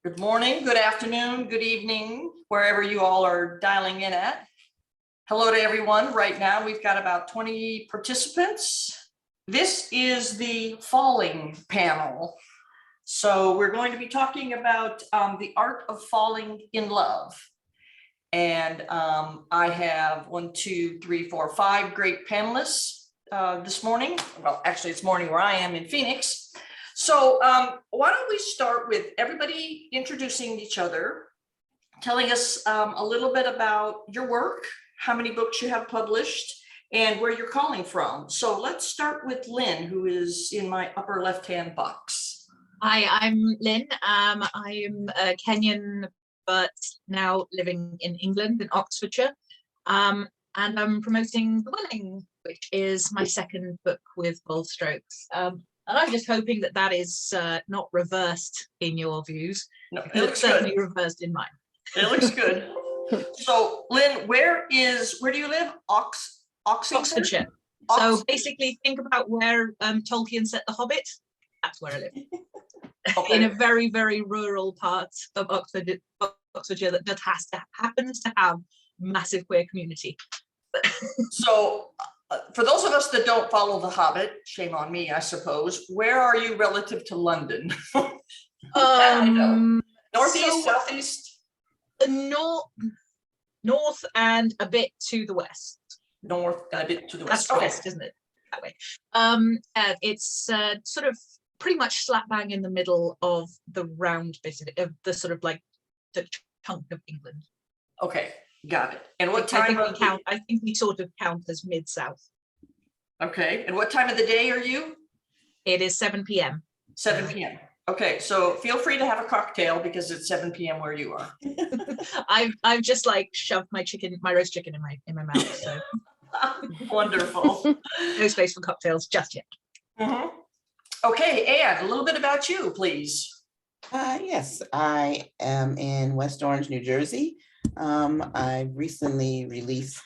Good morning, good afternoon, good evening, wherever you all are dialing in at. Hello to everyone. Right now, we've got about 20 participants. This is the falling panel. So we're going to be talking about the art of falling in love. And I have 5 great panelists this morning. Well, actually, it's morning where I am in Phoenix. So why don't we start with everybody introducing each other, telling us a little bit about your work, how many books you have published, and where you're calling from. So let's start with Lynn, who is in my upper left-hand box. Hi, I'm Lynn. I am a Kenyan, but now living in England, in Oxfordshire. And I'm promoting The Willing, which is my second book with Bold Strokes. And I'm just hoping that that is not reversed in your views. No, it looks certainly good. Reversed in mine. It looks good. So, Lynn, where do you live? Oxfordshire. So basically, think about where Tolkien set The Hobbit. That's where I live. Okay. In a very, very rural part of Oxfordshire that just happens to have massive queer community. So. For those of us that don't follow The Hobbit, shame on me, I suppose. Where are you relative to London? Northeast, southeast? North and a bit to the west. North and a bit to the west. That's west, isn't it? That way. It's sort of pretty much slap bang in the middle of the round bit of the sort of like the chunk of England. Okay. Got it. And what time I think we sort of count as mid-south. Okay. And what time of the day are you? It is 7 p.m. 7 p.m. Okay. So feel free to have a cocktail because it's 7 p.m. where you are. I've just like shoved my roast chicken in my mouth. So wonderful. No space for cocktails just yet. Mm-hmm. Okay, Anne, a little bit about you, please. Yes, I am in West Orange, New Jersey. I recently released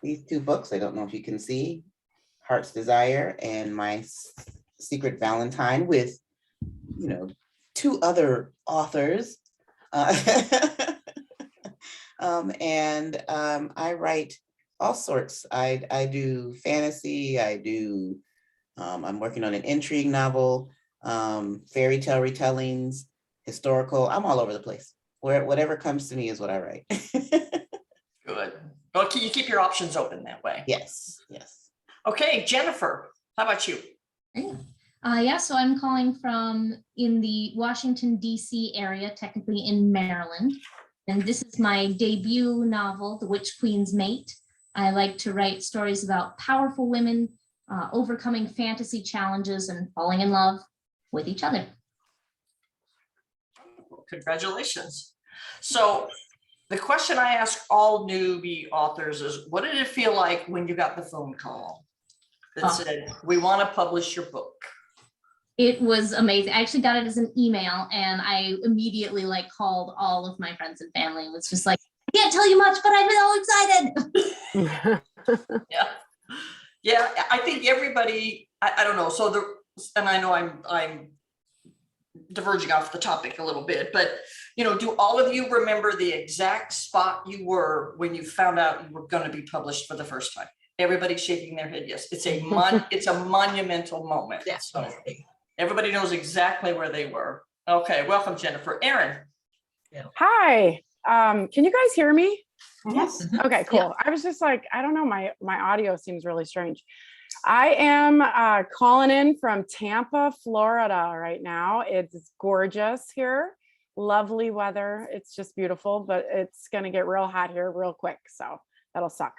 these 2 books. I don't know if you can see, Heart's Desire and My Secret Valentine, with, 2 other authors. I write all sorts. I do fantasy, I'm working on an intrigue novel, fairy tale retellings, historical. I'm all over the place. Whatever comes to me is what I write. Good. Well, you keep your options open that way. Yes. Okay, Jennifer, how about you? Yeah, so I'm calling from in the Washington, D.C. area, technically in Maryland. And this is my debut novel, The Witch Queen's Mate. I like to write stories about powerful women overcoming fantasy challenges and falling in love with each other. Congratulations. So the question I ask all newbie authors is, what did it feel like when you got the phone call that said, we want to publish your book? It was amazing. I actually got it as an email and I immediately called all of my friends and family. It was just like, I can't tell you much, but I'm so excited. Yeah, I think everybody, I don't know. So and I know I'm diverging off the topic a little bit, but do all of you remember the exact spot you were when you found out you were going to be published for the first time? Everybody's shaking their head. Yes, it's a monumental moment. Yeah. So everybody knows exactly where they were. Okay, welcome, Jennifer. Erin. Hi. Can you guys hear me? Yes. Okay, cool. Yeah. I was just like, I don't know, my audio seems really strange. I am calling in from Tampa, Florida right now. It's gorgeous here. Lovely weather. It's just beautiful, but it's going to get real hot here real quick. So that'll suck.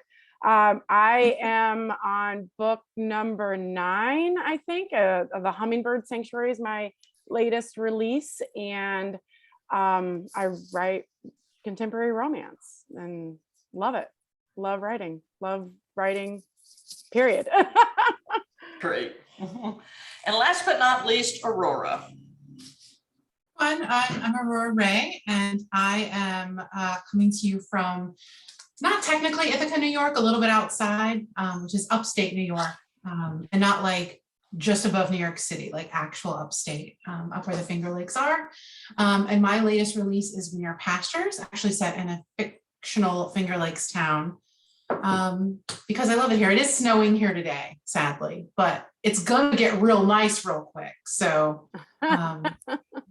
I am on book number 9, I think. The Hummingbird Sanctuary is my latest release. And I write contemporary romance and love it. Love writing, period. Great. And last but not least, Aurora. I'm Aurora Ray, and I am coming to you from not technically Ithaca, New York, a little bit outside, which is upstate New York, and not like just above New York City, like actual upstate, up where the Finger Lakes are. And my latest release is Greener Pastures, actually set in a fictional Finger Lakes town. Because I love it here. It is snowing here today, sadly, but it's gonna get real nice real quick. So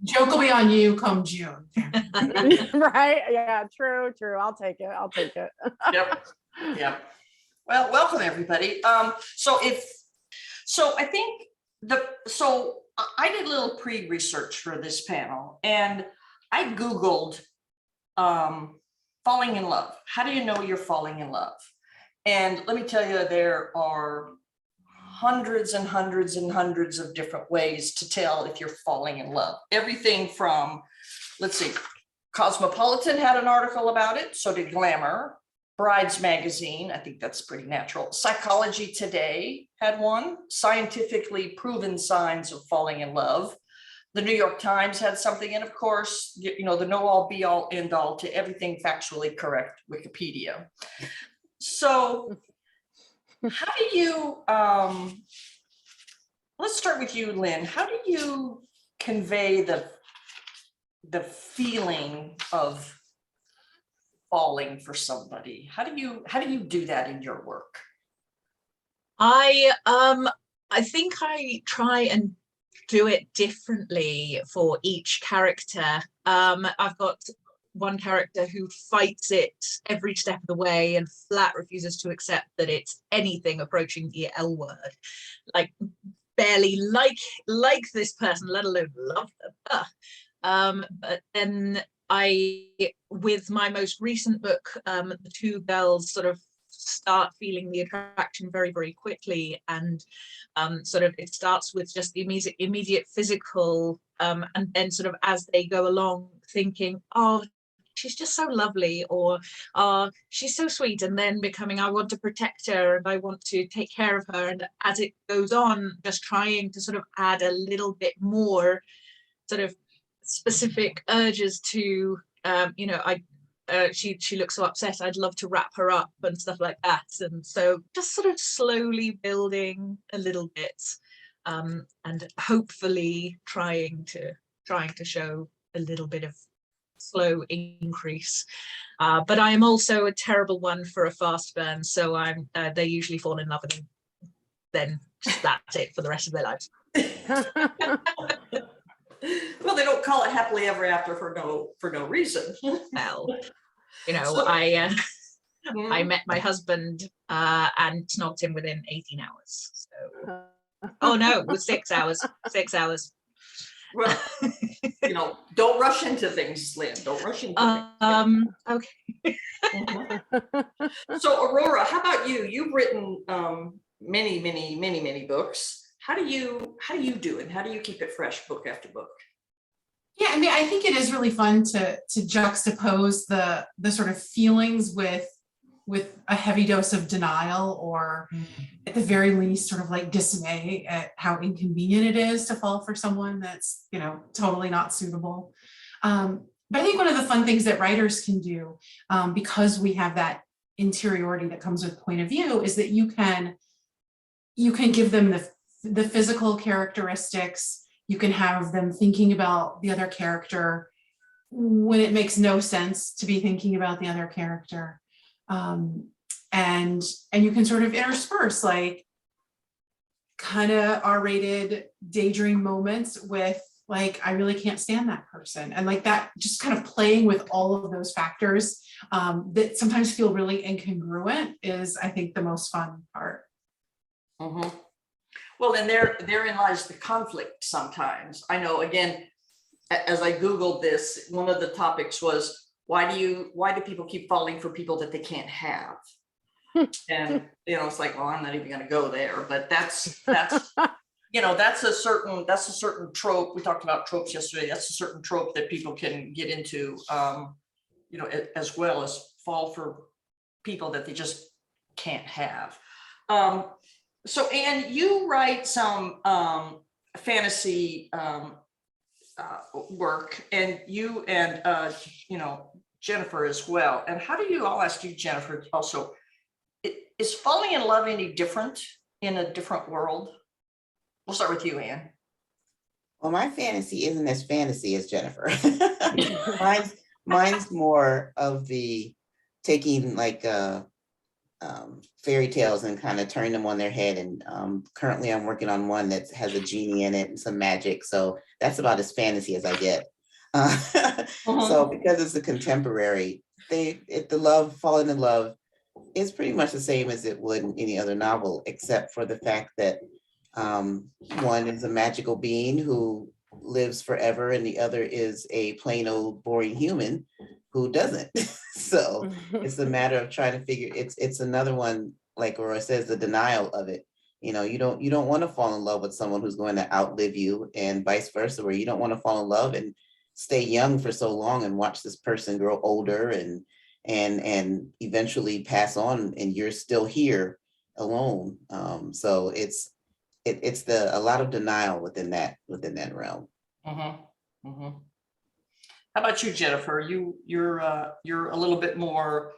joke will be on you come June. Right, yeah, true, I'll take it. Yep, yep. Well, welcome everybody. So I think I did a little pre-research for this panel and I Googled falling in love. How do you know you're falling in love? And let me tell you, there are hundreds and hundreds and hundreds of different ways to tell if you're falling in love. Everything from, let's see, Cosmopolitan had an article about it, so did Glamour. Brides Magazine, I think that's pretty natural. Psychology Today had one, scientifically proven signs of falling in love. The New York Times had something, and of course, you know, the know all be all end all to everything factually correct, Wikipedia. So how do you, let's start with you, Lynn. How do you convey the feeling of falling for somebody? How do you do that in your work? I think I try and do it differently for each character. I've got one character who fights it every step of the way and flat refuses to accept that it's anything approaching the L word. Like barely like this person, let alone love them. But then with my most recent book, the two girls sort of start feeling the attraction very, very quickly, and sort of it starts with just the immediate physical, and then sort of as they go along thinking, oh, she's just so lovely, or she's so sweet, and then becoming, I want to protect her and I want to take care of her, and as it goes on, just trying to sort of add a little bit more sort of specific urges to, you know, she looks so upset, I'd love to wrap her up and stuff like that. And so just sort of slowly building a little bit, and hopefully trying to show a little bit of slow increase. But I am also a terrible one for a fast burn, so they usually fall in love and then just that's it for the rest of their lives. Well, they don't call it happily ever after for no reason. Well, you know, So- I met my husband and snogged him within 18 hours. So, oh no, it was 6 hours. 6 hours. Well, you know, don't rush into things, Lynn. Don't rush into things. Okay. So Aurora, how about you? You've written many books. How do you do it? How do you keep it fresh book after book? Yeah, I mean, I think it is really fun to juxtapose the sort of feelings with a heavy dose of denial, or at the very least sort of like dismay at how inconvenient it is to fall for someone that's, you know, totally not suitable. But I think one of the fun things that writers can do, because we have that interiority that comes with point of view, is that you can give them the physical characteristics. You can have them thinking about the other character when it makes no sense to be thinking about the other character. And you can sort of intersperse like kind of R-rated daydream moments with like, I really can't stand that person. And like that, just kind of playing with all of those factors that sometimes feel really incongruent is, I think, the most fun part. Mm-hmm. Well, and therein lies the conflict sometimes. I know, again, as I Googled this, one of the topics was, why do people keep falling for people that they can't have? And, you know, it's like, well, I'm not even going to go there, but that's, you know, that's a certain trope. We talked about tropes yesterday. That's a certain trope that people can get into, you know, as well as fall for people that they just can't have. So, Anne, you write some fantasy work, and you and you know, Jennifer as well. And how do you? I'll ask you, Jennifer, also. Is falling in love any different in a different world? We'll start with you, Anne. Well, my fantasy isn't as fantasy as Jennifer. Mine's more of the taking like fairy tales and kind of turning them on their head. And currently I'm working on one that has a genie in it and some magic. So that's about as fantasy as I get. So because it's a contemporary, falling in love is pretty much the same as it would in any other novel, except for the fact that one is a magical being who lives forever and the other is a plain old boring human who doesn't. So it's a matter of trying to figure, it's another one, like Aurora says, the denial of it. You know, you don't want to fall in love with someone who's going to outlive you, and vice versa, where you don't want to fall in love and stay young for so long and watch this person grow older and eventually pass on, and you're still here alone. So it's a lot of denial within that realm. How about you, Jennifer? You're a little bit more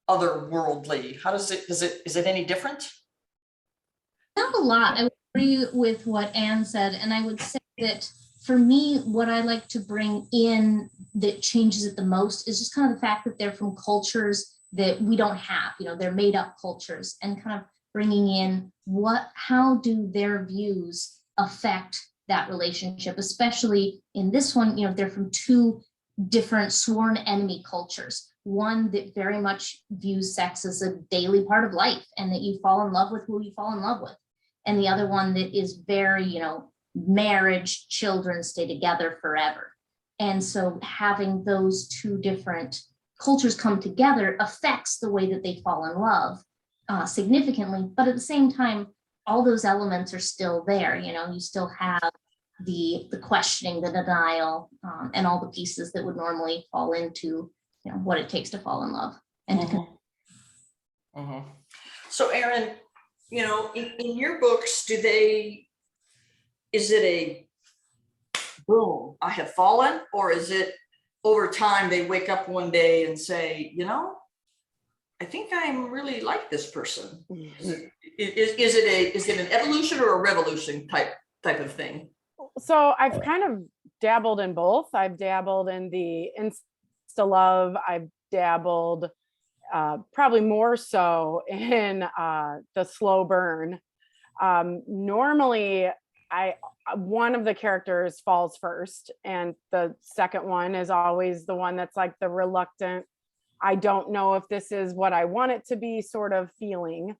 otherworldly. How is it any different? Not a lot. I would agree with what Anne said, and I would say that for me, what I like to bring in that changes it the most is just kind of the fact that they're from cultures that we don't have. You know, they're made up cultures, and kind of bringing in how do their views affect that relationship, especially in this one. You know, they're from two different sworn enemy cultures. One that very much views sex as a daily part of life, and that you fall in love with who you fall in love with. And the other one that is very, you know, marriage, children, stay together forever. And so having those two different cultures come together affects the way that they fall in love significantly. But at the same time, all those elements are still there. You know, you still have the questioning, the denial, and all the pieces that would normally fall into, you know, what it takes to fall in love. And So Erin, you know, in your books, is it a boom, I have fallen, or is it over time they wake up one day and say, you know, I think I'm really like this person? Is it an evolution or a revolution type of thing? So I've kind of dabbled in both. I've dabbled in the insta love. I've dabbled probably more so in the slow burn. Normally, one of the characters falls first, and the second one is always the one that's like the reluctant, I don't know if this is what I want it to be sort of feeling.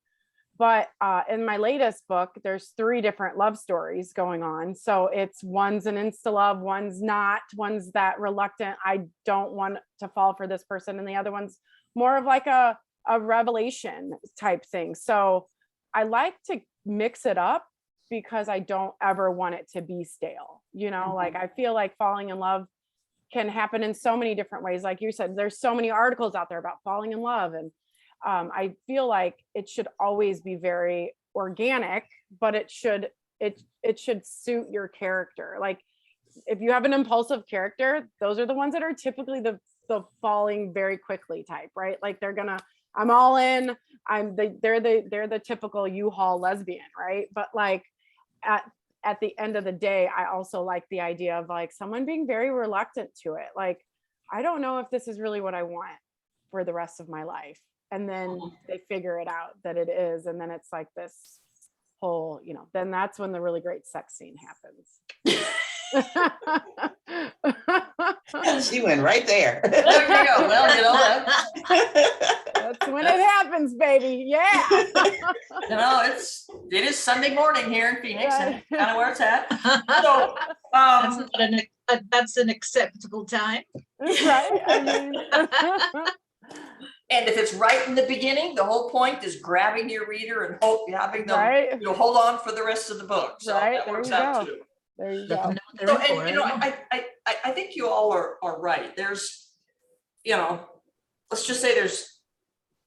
But in my latest book, there's 3 different love stories going on. So one's an insta love, one's not, one's that reluctant, I don't want to fall for this person, and the other one's more of like a revelation type thing. So I like to mix it up because I don't ever want it to be stale. You know, like I feel like falling in love can happen in so many different ways. Like you said, there's so many articles out there about falling in love, and I feel like it should always be very organic, but it should suit your character. Like if you have an impulsive character, those are the ones that are typically the falling very quickly type, right? Like I'm all in, they're the typical U-Haul lesbian, right? But like at the end of the day, I also like the idea of like someone being very reluctant to it. Like, I don't know if this is really what I want for the rest of my life. And then they figure it out that it is. And then it's like this whole, you know, then that's when the really great sex scene happens. She went right there. There you go. Well, you know, that's when it happens, baby. Yeah. you know, it is Sunday morning here in Phoenix, and kind of where it's at. So that's an acceptable time. Right. I mean, and if it's right in the beginning, the whole point is grabbing your reader and having them, you know, hold on for the rest of the book. So that works out too. There you Let go. them know what they're So, in for, and you know, right? I think you all are right. There's, you know, let's just say there's,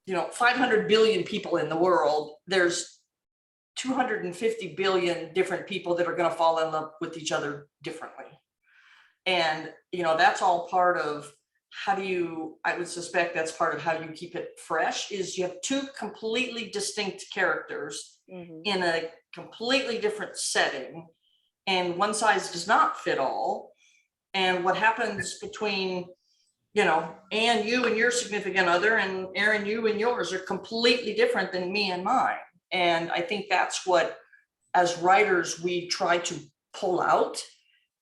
you know, 500 billion people in the world. There's 250 billion different people that are going to fall in love with each other differently. And, you know, that's all part of how do you, I would suspect that's part of how you keep it fresh, is you have two completely distinct characters in a completely different setting, and one size does not fit all. And what happens between, you know, Anne, you and your significant other, and Erin, you and yours, are completely different than me and mine. And I think that's what, as writers, we try to pull out.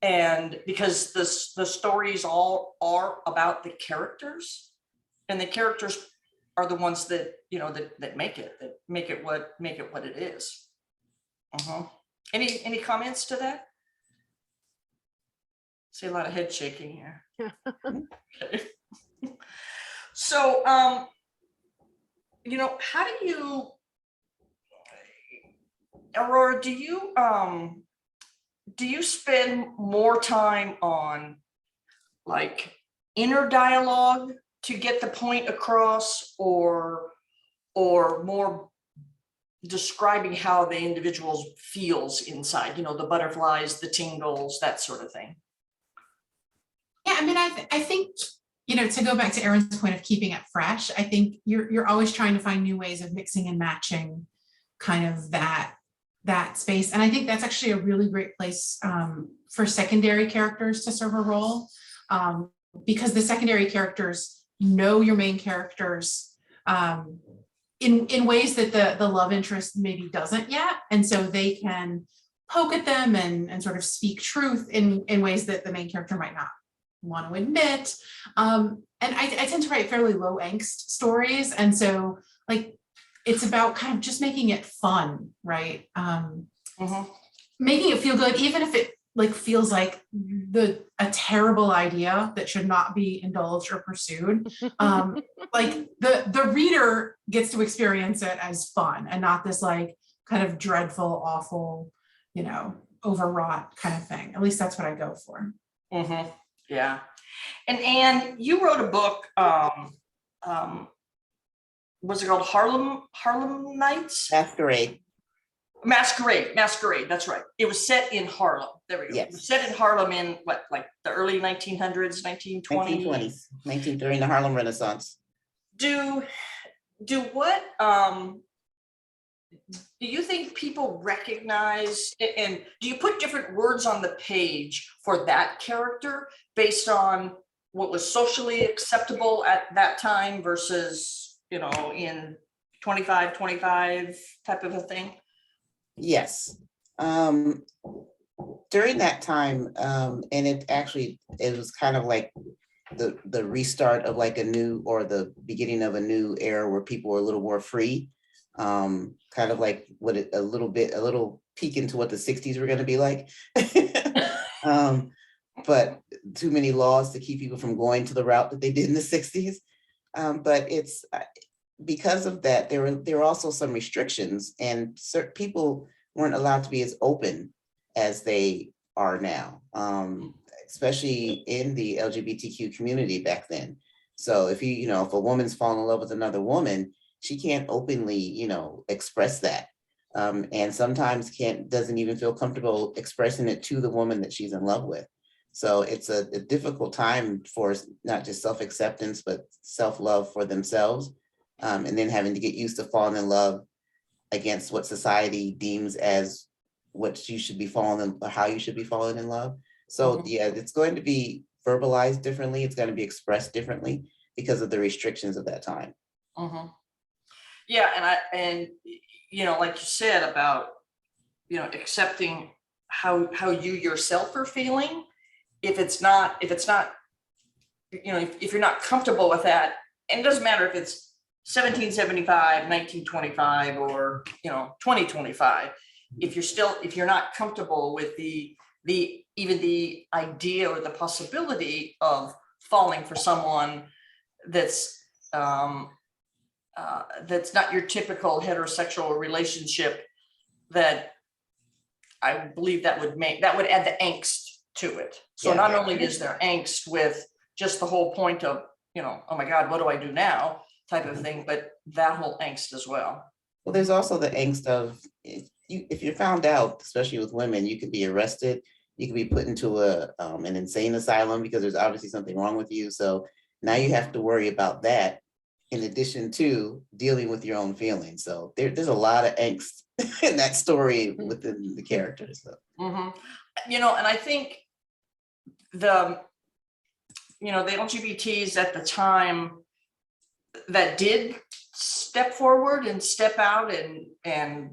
And because the stories all are about the characters, and the characters are the ones that, you know, that make it what it is. Any comments to that? See a lot of head shaking here. Okay. So, you know, how do you, Aurora, do you spend more time on like inner dialogue to get the point across, or more describing how the individual feels inside, you know, the butterflies, the tingles, that sort of thing? Yeah, I mean, I think, you know, to go back to Erin's point of keeping it fresh, I think you're always trying to find new ways of mixing and matching kind of that space. And I think that's actually a really great place for secondary characters to serve a role, because the secondary characters know your main characters in ways that the love interest maybe doesn't yet. And so they can poke at them and sort of speak truth in ways that the main character might not want to admit. And I tend to write fairly low angst stories. And so like, it's about kind of just making it fun, right? Making it feel good, even if it like feels like a terrible idea that should not be indulged or pursued. Like the reader gets to experience it as fun and not this like kind of dreadful, awful, you know, overwrought kind of thing. At least that's what I go for. Yeah. And Anne, you wrote a book, was it called Harlem Nights? Masquerade, that's right. It was set in Harlem. There we go. Yes. It was set in Harlem in what, like the early 1900s, 1920s? 1930, the Harlem Renaissance. Do you think people recognize, and do you put different words on the page for that character based on what was socially acceptable at that time versus, you know, in 25 type of a thing? Yes. During that time, and it was kind of like the restart of like a new, or the beginning of a new era where people were a little more free. Kind of like a little peek into what the 60s were going to be like. But too many laws to keep people from going to the route that they did in the 60s. But it's because of that, there were also some restrictions, and certain people weren't allowed to be as open as they are now, especially in the LGBTQ community back then. So if if a woman's fallen in love with another woman, she can't openly, express that. And sometimes doesn't even feel comfortable expressing it to the woman that she's in love with. So it's a difficult time for not just self-acceptance, but self-love for themselves. And then having to get used to falling in love against what society deems as what you should be or how you should be falling in love. So yeah, it's going to be verbalized differently. It's going to be expressed differently because of the restrictions of that time. Yeah, and like you said about, accepting how you yourself are feeling. If you're not comfortable with that, and it doesn't matter if it's 1775, 1925, or 2025. If you're not comfortable with even the idea or the possibility of falling for someone that's not your typical heterosexual relationship, that I believe that would add the angst to it. So not only is there angst with just the whole point of, oh my God, what do I do now type of thing, but that whole angst as well. Well, there's also the angst of if you're found out, especially with women, you could be arrested, you could be put into an insane asylum because there's obviously something wrong with you. So Now you have to worry about that in addition to dealing with your own feelings. So there's a lot of angst in that story within the characters. So. You know, and I think the LGBTs at the time that did step forward and step out and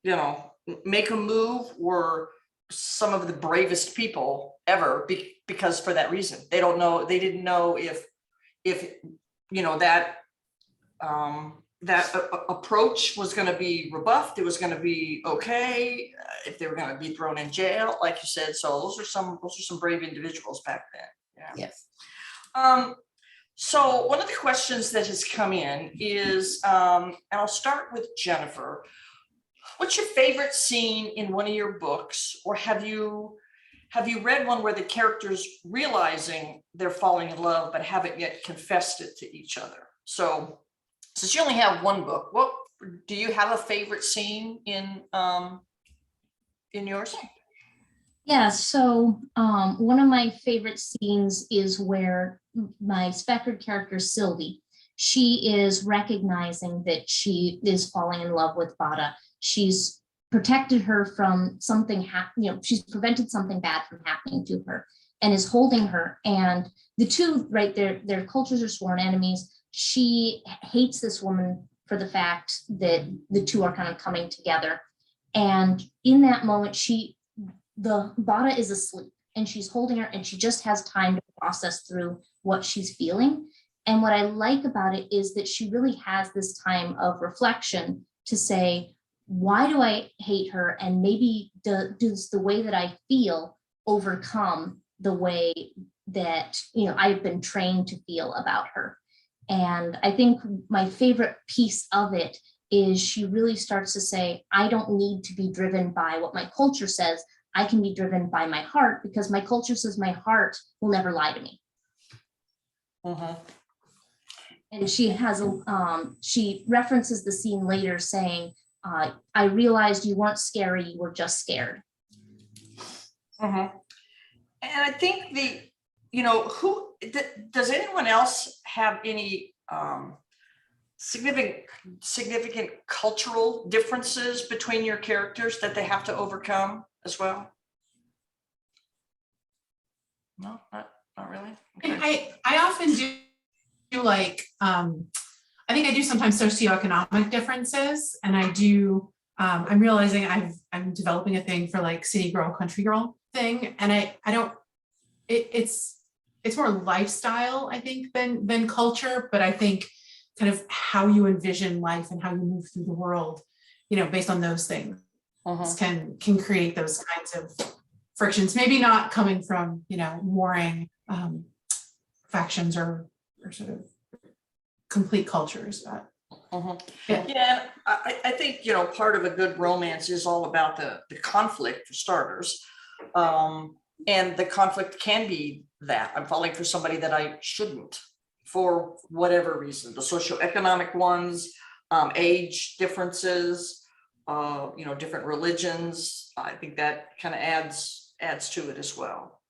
you know, make a move were some of the bravest people ever, because for that reason, they didn't know if you know, that approach was going to be rebuffed, it was going to be okay, if they were going to be thrown in jail, like you said. So those are some brave individuals back then. Yeah. Yes. So one of the questions that has come in is, and I'll start with Jennifer. What's your favorite scene in one of your books, or have you read one where the characters realizing they're falling in love but haven't yet confessed it to each other? So since you only have one book, what do you have a favorite scene in yours? Yeah, so one of my favorite scenes is where my spectred character Sylvie, she is recognizing that she is falling in love with Bada. She's protected her from something she's prevented something bad from happening to her and is holding her. And the two, right, their cultures are sworn enemies. She hates this woman for the fact that the two are kind of coming together. And in that moment, the Bada is asleep and she's holding her and she just has time to process through what she's feeling. And what I like about it is that she really has this time of reflection to say, why do I hate her? And maybe does the way that I feel overcome the way that, you know, I've been trained to feel about her. And I think my favorite piece of it is she really starts to say, I don't need to be driven by what my culture says. I can be driven by my heart, because my culture says my heart will never lie to me. And she has she references the scene later saying, I realized you weren't scary, you were just scared. And I think does anyone else have any significant cultural differences between your characters that they have to overcome as well? No, not really. Okay. And I often do like, I think I do sometimes socioeconomic differences, and I do, I'm realizing I'm developing a thing for like city girl, country girl thing. And I don't, it's more lifestyle, I think, than culture, but I think kind of how you envision life and how you move through the world, you know, based on those things can create those kinds of frictions, maybe not coming from, you know, warring factions or sort of complete cultures. But Yeah, I think, you know, part of a good romance is all about the conflict, for starters. And the conflict can be that I'm falling for somebody that I shouldn't, for whatever reason, the socioeconomic ones, age differences, you know, different religions. I think that kind of adds to it as well.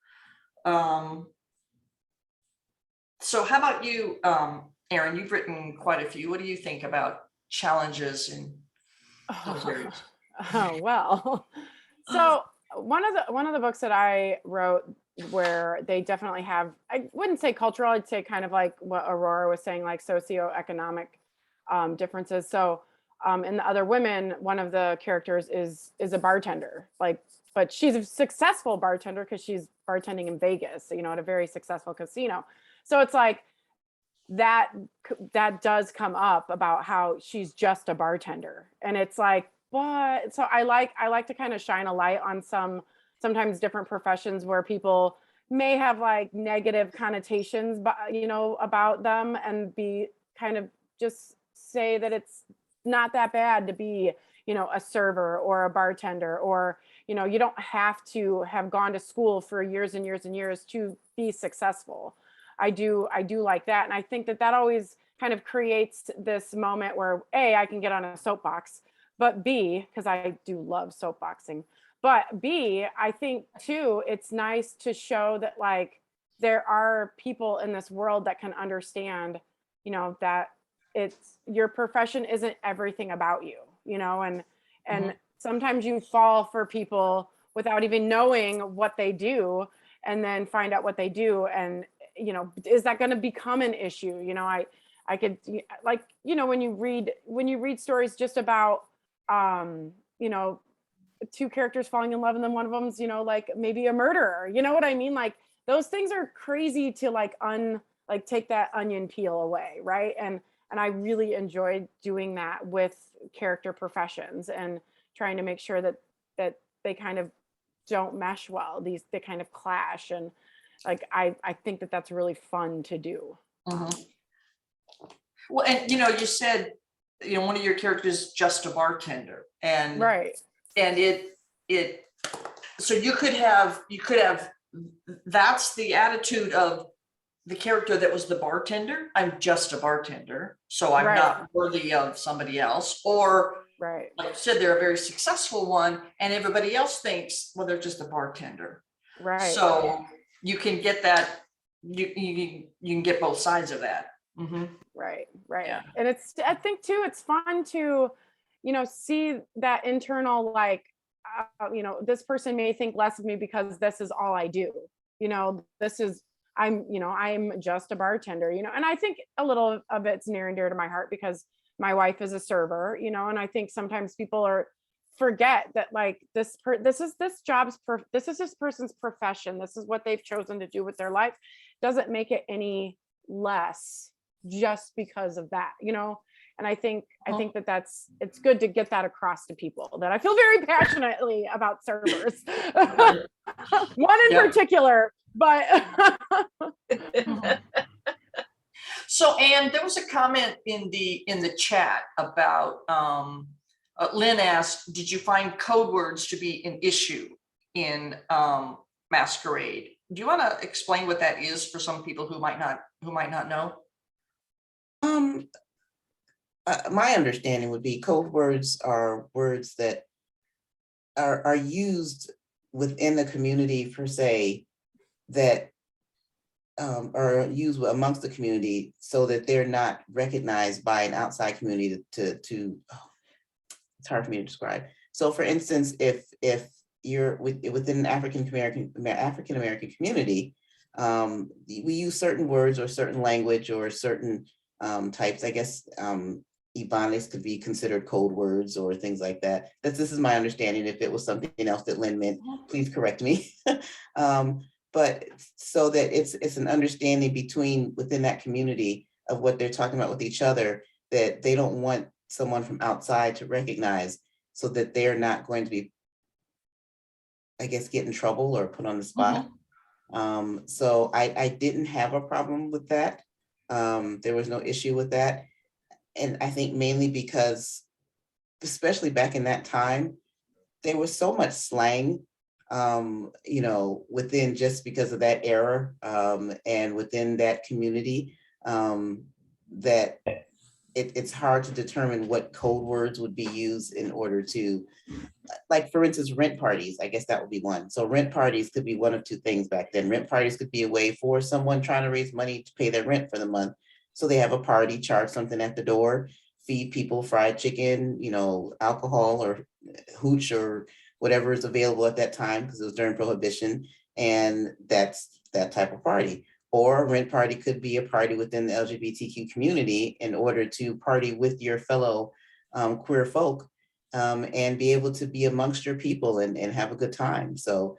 So how about you, Erin? You've written quite a few. What do you think about challenges in those areas? Oh, well, so one of the books that I wrote where they definitely have, I wouldn't say cultural, I'd say kind of like what Aurora was saying, like socioeconomic differences. So in The Other Women, one of the characters is a bartender, but she's a successful bartender because she's bartending in Vegas, you know, at a very successful casino. So it's like that does come up about how she's just a bartender, and it's like, but so I like to kind of shine a light on sometimes different professions where people may have like negative connotations, but you know, about them, and be kind of just say that it's not that bad to be, you know, a server or a bartender, or, you know, you don't have to have gone to school for years and years and years to be successful. I do like that. And I think that always kind of creates this moment where A, I can get on a soapbox, but B, because I do love soapboxing, but B, I think too, it's nice to show that like there are people in this world that can understand, you know, that it's your profession isn't everything about you, you know, and sometimes you fall for people without even knowing what they do, and then find out what they do, and you know, is that going to become an issue? You know, I could, like, you know, when you read stories just about you know, two characters falling in love and then one of them's, you know, like maybe a murderer, you know what I mean? Like those things are crazy to like take that onion peel away, right? And I really enjoyed doing that with character professions and trying to make sure that they kind of don't mesh well. They kind of clash, and like I think that that's really fun to do. Well, and you know, you said, you know, one of your characters is just a bartender, and Right. And it so you could have that's the attitude of the character that was the bartender. I'm just a bartender, so I'm Right. not worthy of somebody else. Or Right. like I said, they're a very successful one, and everybody else thinks, well, they're just a bartender. Right. So you can get that. You can get both sides of that. Right. Right. Yeah. And I think too, it's fun to, you know, see that internal, like, you know, this person may think less of me because this is all I do. You know, I'm just a bartender, you know, and I think a little of it's near and dear to my heart because my wife is a server, you know, and I think sometimes people forget that like this is this person's profession. This is what they've chosen to do with their life. Doesn't make it any less just because of that, you know. And I think that it's good to get that across to people that I feel very passionately about servers. One in particular, but So, Anne, there was a comment in the chat about Lynn asked, did you find code words to be an issue in Masquerade? Do you want to explain what that is for some people who might not know? My understanding would be code words are words that are used within the community per se, that are used amongst the community so that they're not recognized by an outside community it's hard for me to describe. So for instance, if you're within an African American community, we use certain words or certain language or certain types, I guess. Ebonics could be considered code words or things like that. This is my understanding. If it was something else that Lynn meant, please correct me. But so that it's an understanding within that community of what they're talking about with each other, that they don't want someone from outside to recognize, so that they're not going to be, I guess, get in trouble or put on the spot. So I didn't have a problem with that. There was no issue with that. And I think mainly because, especially back in that time, there was so much slang, you know, within, just because of that era, and within that community, that it's hard to determine what code words would be used in order to, like, for instance, rent parties. I guess that would be one. So rent parties could be one of two things back then. Rent parties could be a way for someone trying to raise money to pay their rent for the month. So they have a party, charge something at the door, feed people fried chicken, you know, alcohol or hooch or whatever is available at that time, because it was during Prohibition. And that's that type of party. Or a rent party could be a party within the LGBTQ community in order to party with your fellow queer folk, and be able to be amongst your people and have a good time. So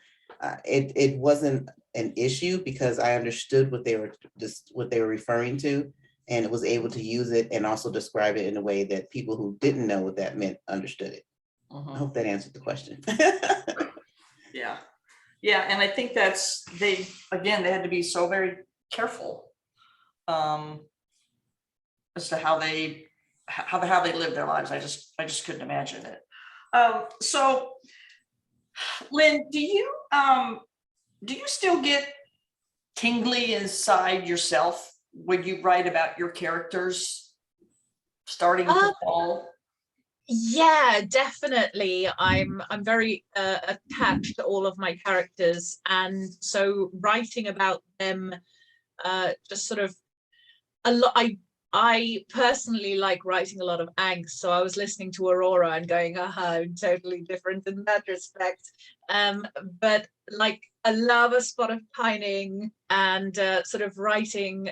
it wasn't an issue because I understood what they were referring to, and was able to use it and also describe it in a way that people who didn't know what that meant understood it. I hope that answered the question. Yeah. Yeah, and I think they had to be so very careful as to how they live their lives. I just couldn't imagine it. So, Lynn, do you still get tingly inside yourself when you write about your characters starting to fall? Yeah, definitely. I'm very attached to all of my characters, and so writing about them just sort of a lot. I personally like writing a lot of angst, so I was listening to Aurora and going, aha, I'm totally different in that respect. But like I love a spot of pining and sort of writing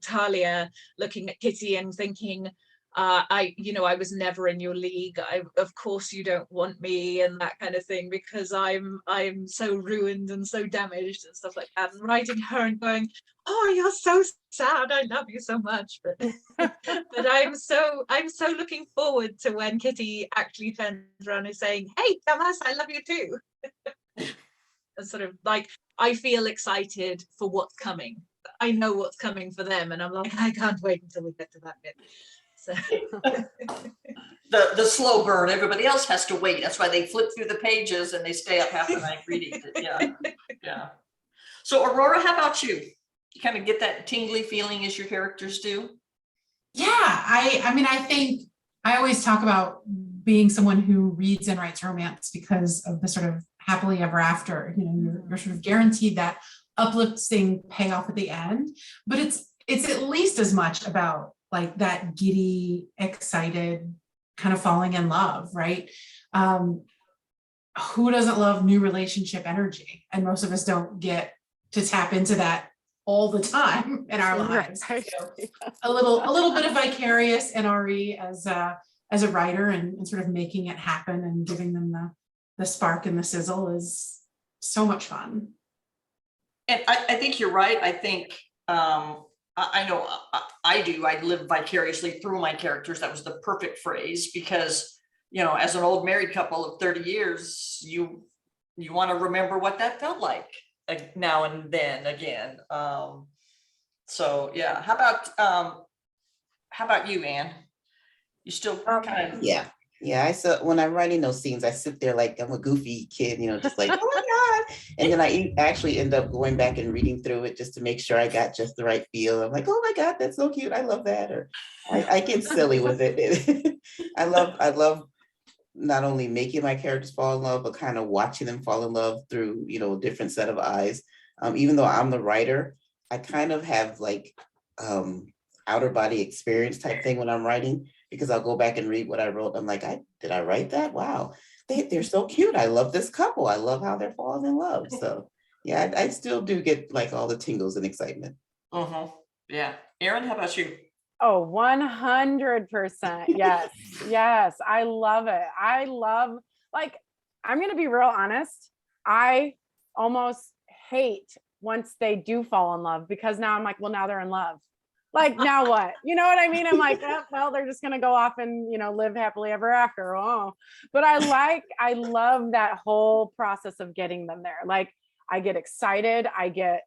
Talia, looking at Kitty and thinking, I was never in your league. Of course you don't want me and that kind of thing, because I'm so ruined and so damaged and stuff like that. And writing her and going, oh, you're so sad. I love you so much. But but I'm so looking forward to when Kitty actually turns around and saying, hey, Thomas, I love you too. And sort of like, I feel excited for what's coming. I know what's coming for them, and I'm like, I can't wait until we get to that bit. So The slow burn, everybody else has to wait. That's why they flip through the pages and they stay up half the night reading it. Yeah, yeah. So Aurora, how about you? You kind of get that tingly feeling as your characters do? Yeah, I mean, I think I always talk about being someone who reads and writes romance because of the sort of happily ever after. You're sort of guaranteed that uplifting payoff at the end, but it's at least as much about like that giddy, excited kind of falling in love, right? Who doesn't love new relationship energy? And most of us don't get to tap into that all the time in our lives. Right. So a little bit of vicarious NRE as a writer and sort of making it happen and giving them the spark and the sizzle is so much fun. And I think you're right. I think I know I do. I live vicariously through my characters. That was the perfect phrase, because, as an old married couple of 30 years, you want to remember what that felt like now and then again. So yeah, how about you, Anne? You still kind of Yeah. When I'm writing those scenes, I sit there like I'm a goofy kid, just like, oh my God. And then I actually end up going back and reading through it just to make sure I got just the right feel. I'm like, oh my God, that's so cute. I love that. Or I get silly with it. I love not only making my characters fall in love, but kind of watching them fall in love through, a different set of eyes. Even though I'm the writer, I kind of have like outer body experience type thing when I'm writing, because I'll go back and read what I wrote. I'm like, did I write that? Wow, they're so cute. I love this couple. I love how they're falling in love. So yeah, I still do get like all the tingles and excitement. Yeah. Erin, how about you? Oh, 100%. Yes. Yes. I love it. I'm going to be real honest. I almost hate once they do fall in love, because now I'm like, well, now they're in love. Like, now what? You know what I mean? I'm like, oh, well, they're just going to go off and, live happily ever after. Oh, but I love that whole process of getting them there. Like, I get excited. I get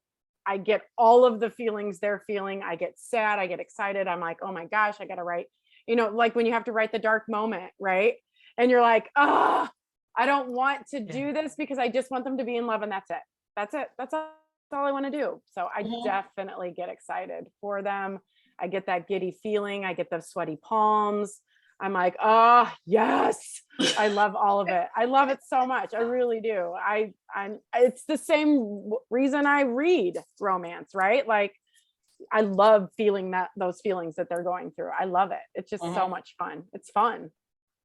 all of the feelings they're feeling. I get sad. I get excited. I'm like, oh my gosh, I got to write, like when you have to write the dark moment, right? And you're like, oh, I don't want to do this because I just want them to be in love, and that's it. That's it. That's all I want to do. So I definitely get excited for them. I get that giddy feeling. I get the sweaty palms. I'm like, oh yes, I love all of it. I love it so much. I really do. It's the same reason I read romance, right? Like, I love feeling those feelings that they're going through. I love it. It's just so much fun. It's fun.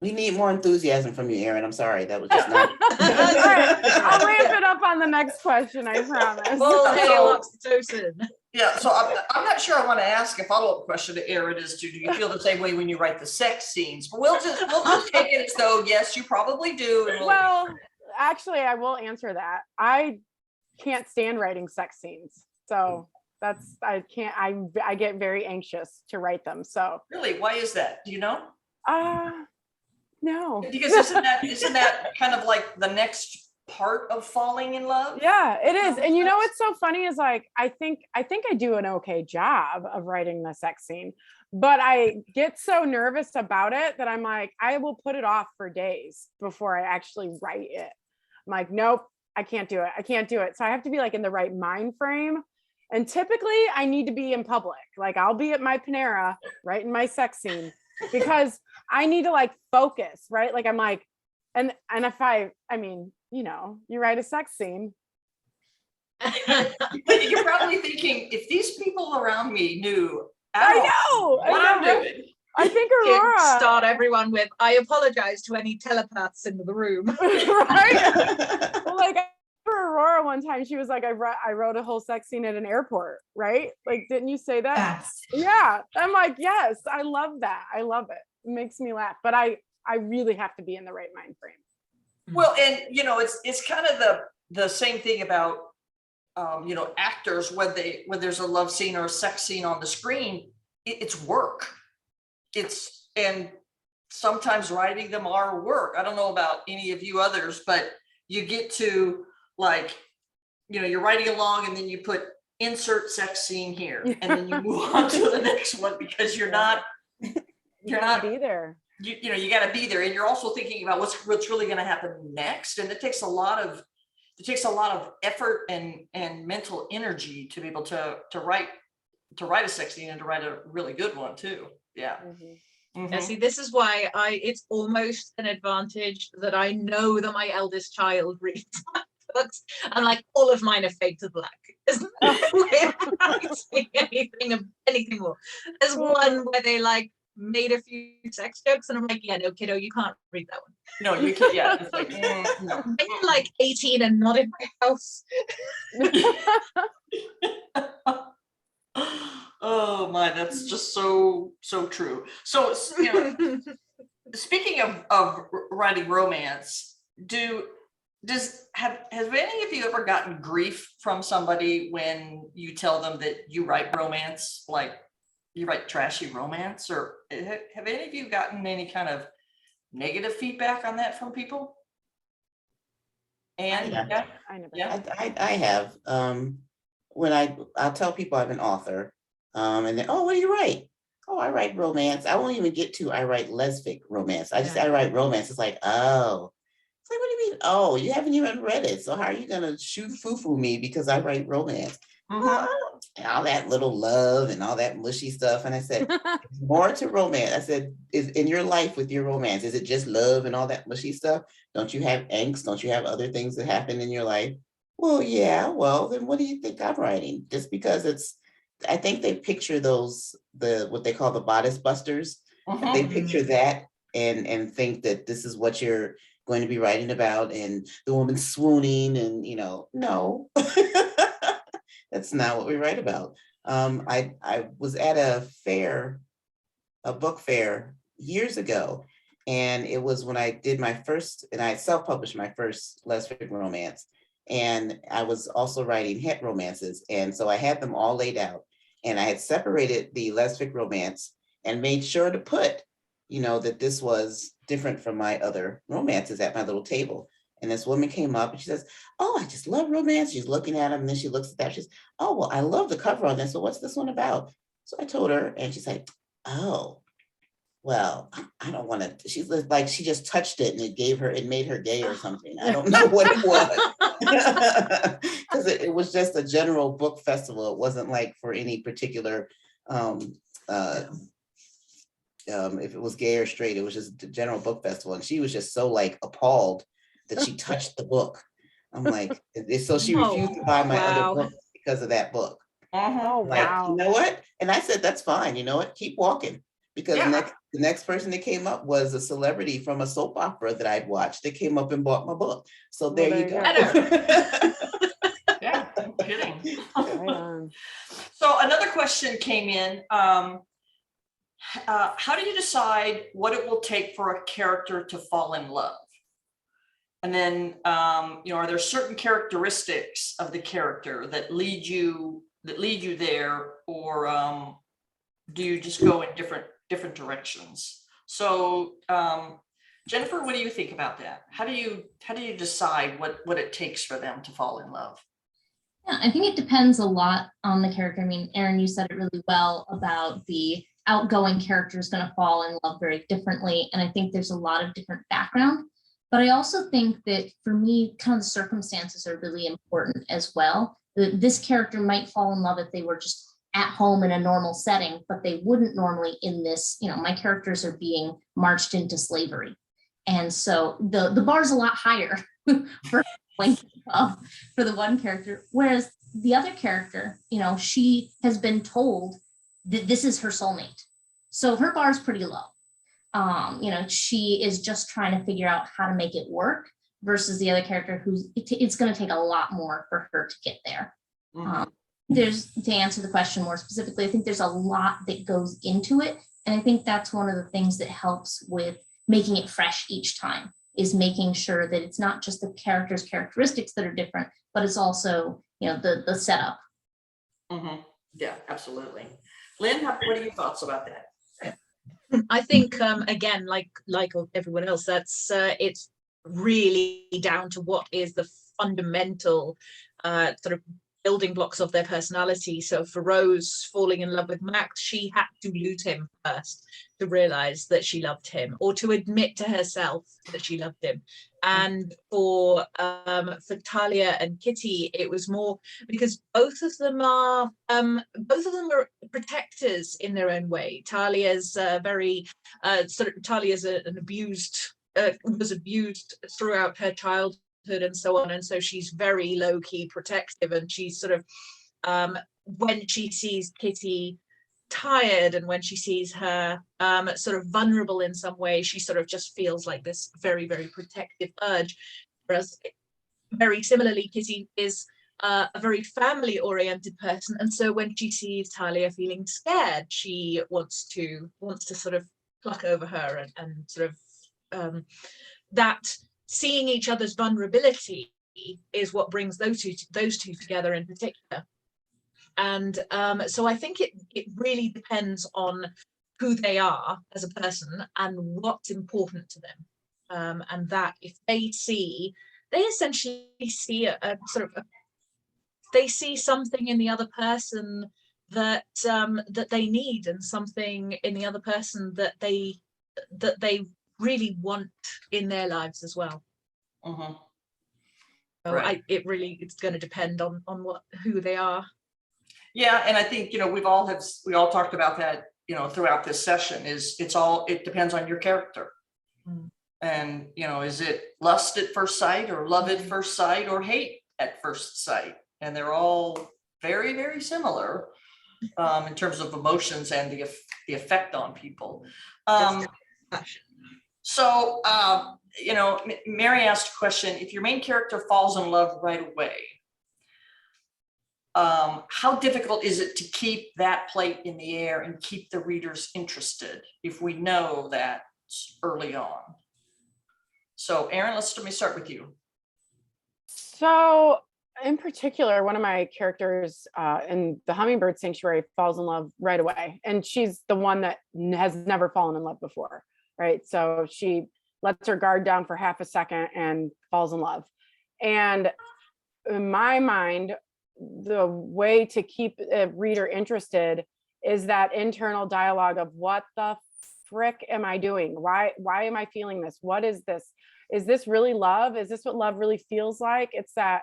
We need more enthusiasm from you, Erin. I'm sorry, that was just not. Right. I'll ramp it up on the next question, I promise. Full hail oxytocin. Yeah, so I'm not sure I want to ask a follow-up question to Erin as to, do you feel the same way when you write the sex scenes? But we'll just take it as though, yes, you probably do. And well, actually, I will answer that. I can't stand writing sex scenes. So I get very anxious to write them. So really, why is that? Do you know? No. Because isn't that kind of like the next part of falling in love? Yeah, it is. And what's so funny is, like, I think I do an okay job of writing the sex scene, but I get so nervous about it that I'm like, I will put it off for days before I actually write it. I'm like, nope, I can't do it. So I have to be like in the right mind frame. And typically I need to be in public. Like, I'll be at my Panera writing my sex scene, because I need to like focus, right? Like I'm like, and if I mean, you know, you write a sex scene. But you're probably thinking, if these people around me knew I at all know, what I'm doing. I think You Aurora, start everyone with, I apologize to any telepaths in the room. right? Well, like for Aurora one time, she was like, I wrote a whole sex scene at an airport, right? Like, didn't you say that? Yes. Yeah. I'm like, yes, I love that. I love it. It makes me laugh. But I really have to be in the right mind frame. Well, and you know, it's kind of the same thing about you know, actors when there's a love scene or a sex scene on the screen, it's work. And sometimes writing them are work. I don't know about any of you others, but you get to like, you know, you're writing along and then you put insert sex scene here and then you move on to the next one because you're not be there. You know, you got to be there, and you're also thinking about what's really going to happen next, and it takes a lot of effort and mental energy to be able to write a sex scene and to write a really good one too. Yeah. Yeah, see, this is why it's almost an advantage that I know that my eldest child reads my books, and like all of mine are fade to black. There's no way of writing anything more. There's one where they like made a few sex jokes, and I'm like, yeah, no, kiddo, you can't read that one. No, you can't. Yeah, it's like, no. When you're like 18 and not in my house. Oh my, that's just so true. So, you know, speaking of writing romance, has any of you ever gotten grief from somebody when you tell them that you write romance, like you write trashy romance, or have any of you gotten any kind of negative feedback on that from people? And Yeah. I never. Yeah. I have. When I'll tell people I'm an author, and then, oh, what do you write? Oh, I write romance. I won't even get to I write lesbic romance. I write romance. It's like, oh. It's like, what do you mean? Oh, you haven't even read it. So how are you gonna shoot foo-foo me because I write romance? And all that little love and all that mushy stuff. And I said, more to romance. I said, is in your life with your romance, is it just love and all that mushy stuff? Don't you have angst? Don't you have other things that happen in your life? Well, yeah. Well, then what do you think I'm writing? Just because I think they picture what they call the bodice busters. They picture that and think that this is what you're going to be writing about, and the woman swooning, and no. That's not what we write about. I was at a book fair years ago, and it was when I did my first, and I self-published my first lesbian romance, and I was also writing het romances, and so I had them all laid out, and I had separated the lesbian romance and made sure to put, that this was different from my other romances at my little table. And this woman came up and she says, oh, I just love romance. She's looking at him, and then she looks at that. She says, oh, well, I love the cover on this. So what's this one about? So I told her, and she's like, oh, well, I don't want to. She's like, she just touched it and it made her gay or something. I don't know what it was. Because it was just a general book festival. It wasn't like for any particular, if it was gay or straight, it was just a general book festival. And she was just so like appalled that she touched the book. I'm like, so she refused to buy my other book because of that book. Oh, Like, wow. you know what? And I said, that's fine. You know what? Keep walking. Because the next person that came up was a celebrity from a soap opera that I'd watched that came up and bought my book. So there you go. Yeah, no kidding. Right on. So another question came in. How do you decide what it will take for a character to fall in love? And then, are there certain characteristics of the character that lead you there, or do you just go in different directions? So, Jennifer, what do you think about that? How do you decide what it takes for them to fall in love? Yeah, I think it depends a lot on the character. I mean, Erin, you said it really well about the outgoing character is going to fall in love very differently. And I think there's a lot of different background. But I also think that for me, kind of the circumstances are really important as well. This character might fall in love if they were just at home in a normal setting, but they wouldn't normally in this, my characters are being marched into slavery. And so the bar's a lot higher for for the one character, whereas the other character, she has been told that this is her soulmate. So her bar is pretty low. She is just trying to figure out how to make it work versus the other character it's going to take a lot more for her to get there. There's, to answer the question more specifically, I think there's a lot that goes into it. And I think that's one of the things that helps with making it fresh each time, is making sure that it's not just the character's characteristics that are different, but it's also, the setup. Yeah, absolutely. Lynn, what are your thoughts about that? I think, again, like everyone else, that's it's really down to what is the fundamental sort of building blocks of their personality. So for Rose falling in love with Max, she had to lose him first to realize that she loved him, or to admit to herself that she loved him. And for Talia and Kitty, it was more because both of them are protectors in their own way. Talia's Talia's an abused was abused throughout her childhood and so on, and so she's very low-key protective, and she's sort of when she sees Kitty tired and when she sees her sort of vulnerable in some way, she sort of just feels like this very, very protective urge. Whereas very similarly, Kitty is a very family-oriented person, and so when she sees Talia feeling scared, she wants to sort of pluck over her and sort of that seeing each other's vulnerability is what brings those two together in particular. And so I think it really depends on who they are as a person and what's important to them. And that if they essentially see a sort of they see something in the other person that they need, and something in the other person that they really want in their lives as well. So Right. it's going to depend on who they are. Yeah, and I think we all talked about that throughout this session. It depends on your character, and is it lust at first sight, or love at first sight, or hate at first sight? And they're all very, very similar in terms of emotions and the effect on people. So, Mary asked a question: if your main character falls in love right away, how difficult is it to keep that plate in the air and keep the readers interested if we know that early on? So, Erin, let me start with you. So in particular, one of my characters in the Hummingbird Sanctuary falls in love right away. And she's the one that has never fallen in love before, right? So she lets her guard down for half a second and falls in love. And in my mind, the way to keep a reader interested is that internal dialogue of what the frick am I doing? Why am I feeling this? What is this? Is this really love? Is this what love really feels like? It's that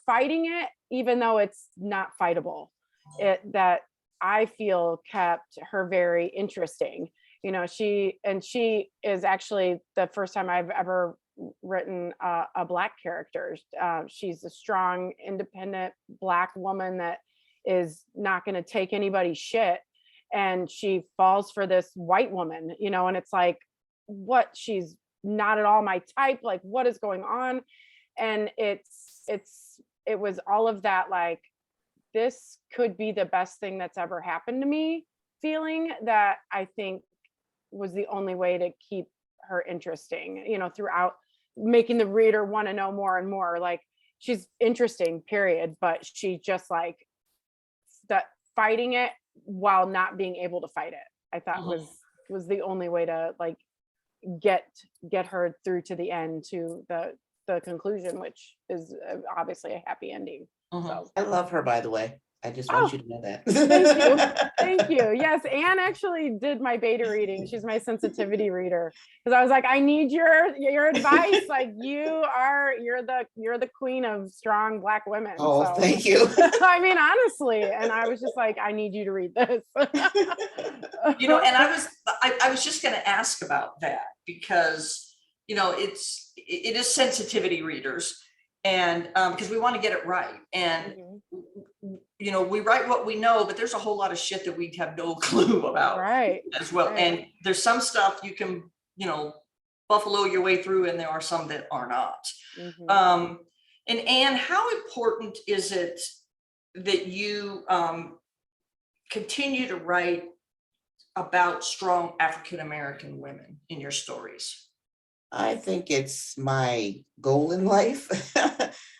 fighting it, even though it's not fightable, that I feel kept her very interesting. She is actually the first time I've ever written a Black character. She's a strong, independent Black woman that is not going to take anybody's shit. And she falls for this white woman, and it's like, what? She's not at all my type. Like, what is going on? And it was all of that, like, this could be the best thing that's ever happened to me feeling, that I think was the only way to keep her interesting, throughout, making the reader want to know more and more. Like, she's interesting, period, but she just like that fighting it while not being able to fight it, I thought was the only way to like get her through to the end, to the conclusion, which is obviously a happy ending. So I love her, by the way. I just Oh, want you to know that. thank you. Thank you. Yes, Anne actually did my beta reading. She's my sensitivity reader. Because I was like, I need your advice. Like you're the queen of strong Black women. Oh, So thank you. I mean, honestly, and I was just like, I need you to read this. You know, and I was just going to ask about that because, you know, it is sensitivity readers, and because we want to get it right. And, you know, we write what we know, but there's a whole lot of shit that we have no clue about Right. as well. Right. And there's some stuff you can, you know, buffalo your way through, and there are some that are not. Mhm. And Anne, how important is it that you continue to write about strong African-American women in your stories? I think it's my goal in life.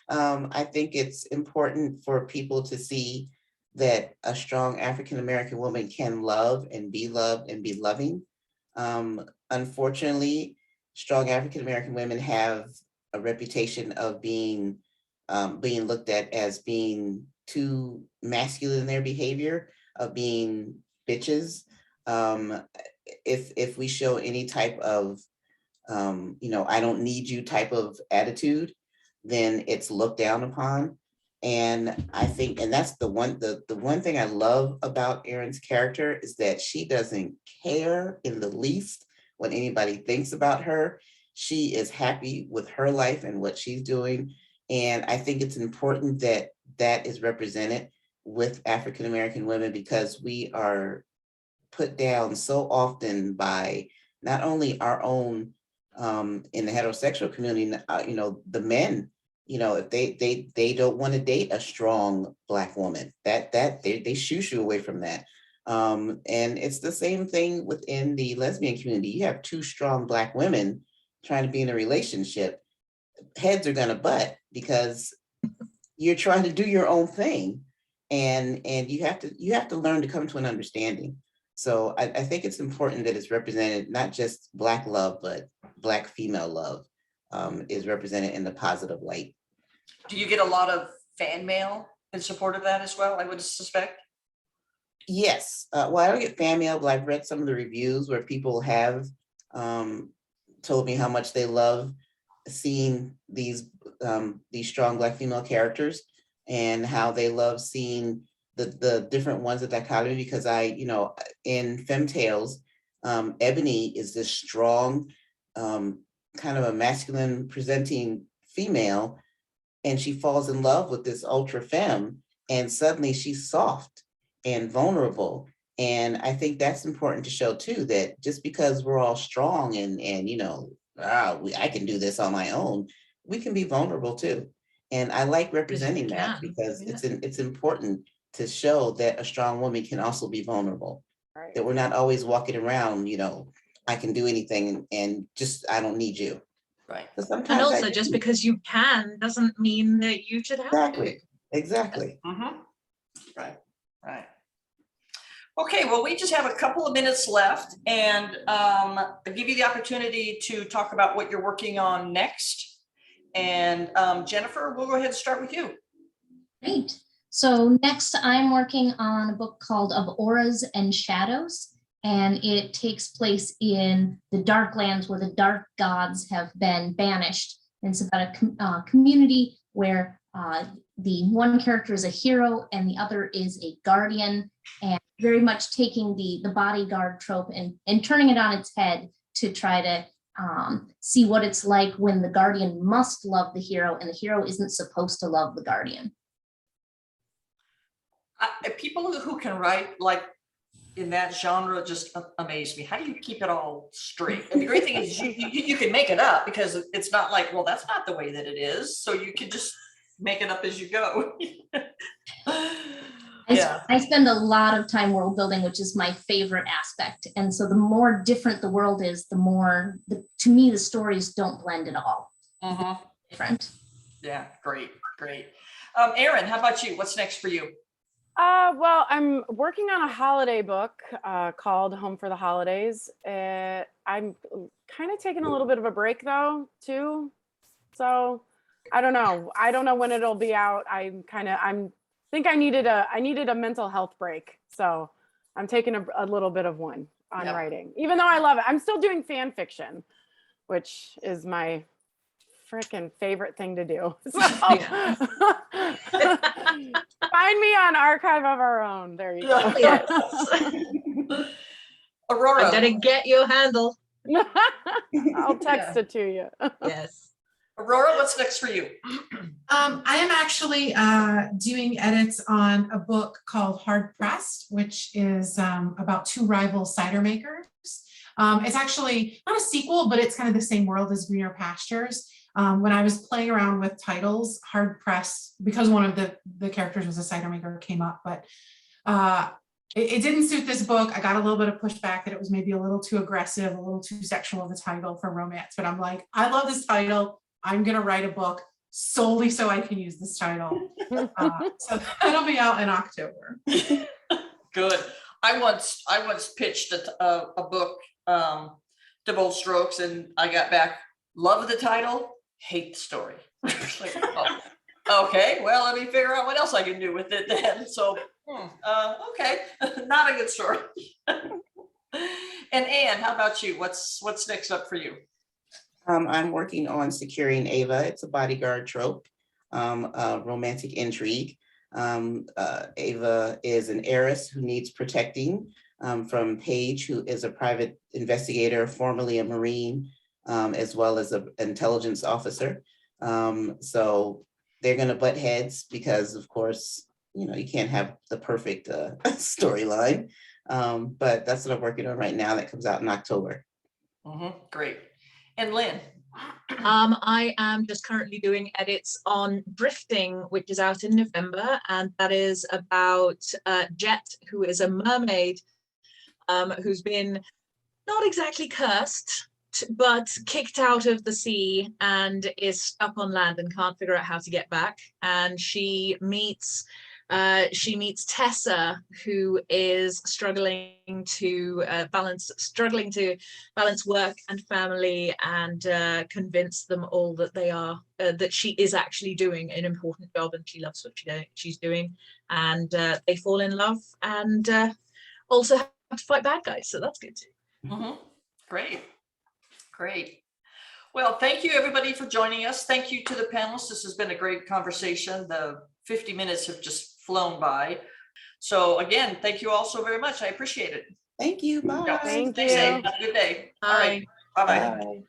I think it's important for people to see that a strong African-American woman can love and be loving. Unfortunately, strong African-American women have a reputation of being looked at as being too masculine in their behavior, of being bitches. If we show any type of you know, I don't need you type of attitude, then it's looked down upon. And I think, and that's the one thing I love about Erin's character is that she doesn't care in the least what anybody thinks about her. She is happy with her life and what she's doing. And I think it's important that that is represented with African-American women, because we are put down so often by not only our own in the heterosexual community, you know, the men, you know, if they don't want to date a strong Black woman, that they shoo away from that. And it's the same thing within the lesbian community. You have two strong Black women trying to be in a relationship, heads are gonna butt because you're trying to do your own thing, and you have to learn to come to an understanding. So I think it's important that it's represented, not just Black love, but Black female love is represented in the positive light. Do you get a lot of fan mail in support of that as well, I would suspect? Yes, well, I don't get fan mail, but I've read some of the reviews where people have told me how much they love seeing these strong Black female characters, and how they love seeing the different ones of dichotomy, because you know, in Femme Tales, Ebony is this strong, kind of a masculine presenting female, and she falls in love with this ultra femme, and suddenly she's soft and vulnerable. And I think that's important to show too, that just because we're all strong and you know, I can do this on my own, we can be vulnerable too. And I like representing that because it's important to show that a strong woman can also be vulnerable. Right. That we're not always walking around, you know, I can do anything and just, I don't need you. Right. And also, just because you can doesn't mean that you should have to. Exactly. Right. Okay, well, we just have a couple of minutes left, and I'll give you the opportunity to talk about what you're working on next. And Jennifer, we'll go ahead and start with you. Great. So next I'm working on a book called Of Auras and Shadows, and it takes place in the dark lands where the dark gods have been banished. And it's about a community where the one character is a hero and the other is a guardian, and very much taking the bodyguard trope and turning it on its head to try to see what it's like when the guardian must love the hero and the hero isn't supposed to love the guardian. People who can write like in that genre just amaze me. How do you keep it all straight? And the great thing is you can make it up, because it's not like, well, that's not the way that it is. So you can just make it up as you go. Yeah. I spend a lot of time world building, which is my favorite aspect. And so the more different the world is, the more, to me, the stories don't blend at all. Different. Yeah, great. Erin, how about you? What's next for you? Well, I'm working on a holiday book called Home for the Holidays. I'm kind of taking a little bit of a break though, too. So I don't know when it'll be out. I'm think I needed a mental health break. So I'm taking a little bit of one on Yep. writing, even though I love it. I'm still doing fan fiction, which is my freaking favorite thing to do. So Yeah. find me on Archive of Our Own. There you go. Yes. Aurora. I'm gonna get your handle. I'll text it to you. Yes. Aurora, what's next for you? I am actually doing edits on a book called Hard Pressed, which is about two rival cider makers. It's actually not a sequel, but it's kind of the same world as Greener Pastures. When I was playing around with titles, Hard Pressed, because one of the characters was a cider maker, came up, but it didn't suit this book. I got a little bit of pushback that it was maybe a little too aggressive, a little too sexual of a title for romance, but I'm like, I love this title. I'm gonna write a book solely so I can use this title. So that'll be out in October. Good. I once pitched a book to Bold Strokes, and I got back, love the title, hate the story. Like, oh, okay, well, let me figure out what else I can do with it then. So, okay, not a good story. And Anne, how about you? What's next up for you? I'm working on Securing Ava. It's a bodyguard trope, romantic intrigue. Ava is an heiress who needs protecting from Paige, who is a private investigator, formerly a Marine, as well as an intelligence officer. So they're going to butt heads because, of course, you know, you can't have the perfect storyline. But that's what I'm working on right now. That comes out in October. Great. And Lynn? I am just currently doing edits on Drifting, which is out in November, and that is about Jet, who is a mermaid who's been not exactly cursed, but kicked out of the sea and is stuck on land and can't figure out how to get back. And she meets Tessa, who is struggling to balance work and family, and convince them all that they are that she is actually doing an important job and she loves what she's doing, and they fall in love and also have to fight bad guys. So that's good too. Great. Well, thank you everybody for joining us. Thank you to the panelists. This has been a great conversation. The 50 minutes have just flown by. So again, thank you all so very much. I appreciate it. Thank you. Bye. Yeah, Thank stay you. safe. Have a good day. All right. Bye-bye. Bye.